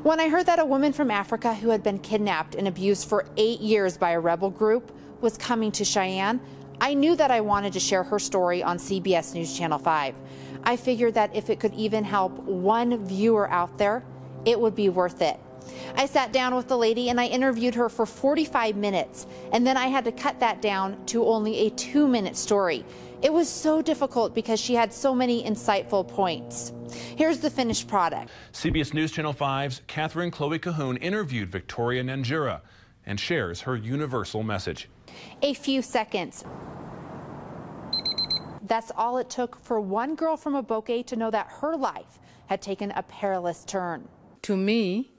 When I heard that a woman from Africa who had been kidnapped and abused for 8 years by a rebel group was coming to Cheyenne, I knew that I wanted to share her story on CBS News Channel 5. I figured that if it could even help one viewer out there, it would be worth it. I sat down with the lady and I interviewed her for 45 minutes, and then I had to cut that down to only a 2-minute story. It was so difficult because she had so many insightful points. Here's the finished product. CBS News Channel 5's Katherine Chloe Cahoon interviewed Victoria Nanjira and shares her universal message. A few seconds. That's all it took for one girl from Aboke to know that her life had taken a perilous turn. To me,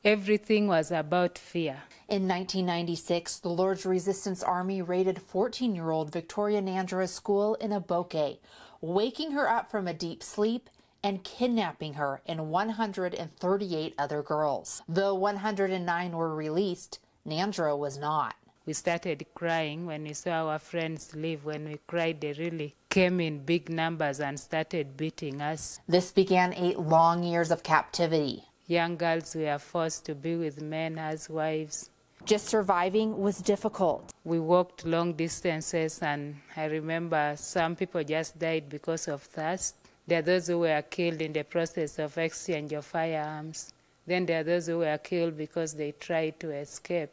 everything was about fear. In 1996, the Lord's Resistance Army raided 14-year-old Victoria Nanjira's school in Aboke, waking her up from a deep sleep and kidnapping her and 138 other girls. Though 109 were released, Nanjira was not. We started crying when we saw our friends leave. When we cried, they really came in big numbers and started beating us. This began 8 long years of captivity. Young girls were forced to be with men as wives. Just surviving was difficult. We walked long distances, and I remember some people just died because of thirst. There are those who were killed in the process of exchange of firearms. Then there are those who were killed because they tried to escape.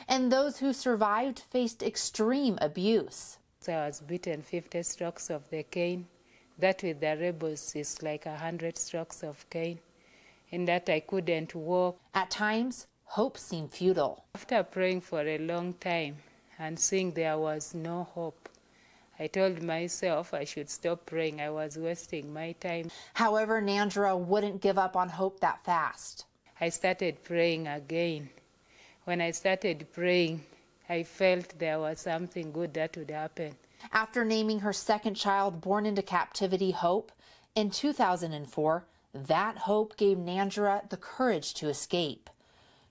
And those who survived faced extreme abuse. So I was beaten 50 strokes of the cane. That with the rebels is like 100 strokes of cane. In that I couldn't walk. At times, hope seemed futile. After praying for a long time and seeing there was no hope, I told myself I should stop praying. I was wasting my time. However, Nanjira wouldn't give up on hope that fast. I started praying again. When I started praying, I felt there was something good that would happen. After naming her second child born into captivity Hope, in 2004, that hope gave Nanjira the courage to escape.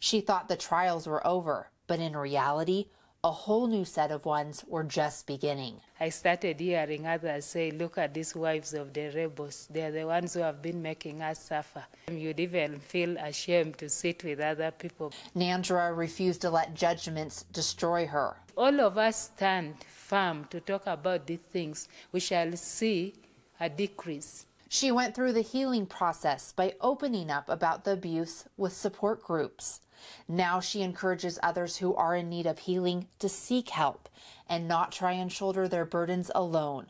She thought the trials were over, but in reality, a whole new set of ones were just beginning. I started hearing others say, look at these wives of the rebels. They're the ones who have been making us suffer. You'd even feel ashamed to sit with other people. Nanjira refused to let judgments destroy her. All of us stand firm to talk about these things. We shall see a decrease. She went through the healing process by opening up about the abuse with support groups. Now she encourages others who are in need of healing to seek help and not try and shoulder their burdens alone,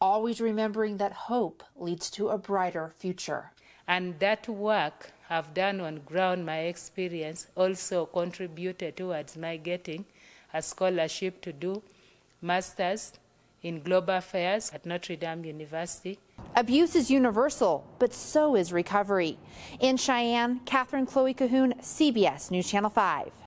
always remembering that hope leads to a brighter future. And that work I've done on ground, my experience, also contributed towards my getting a scholarship to do Masters in Global Affairs at Notre Dame University. Abuse is universal, but so is recovery. In Cheyenne, Katherine Chloe Cahoon, CBS News Channel 5.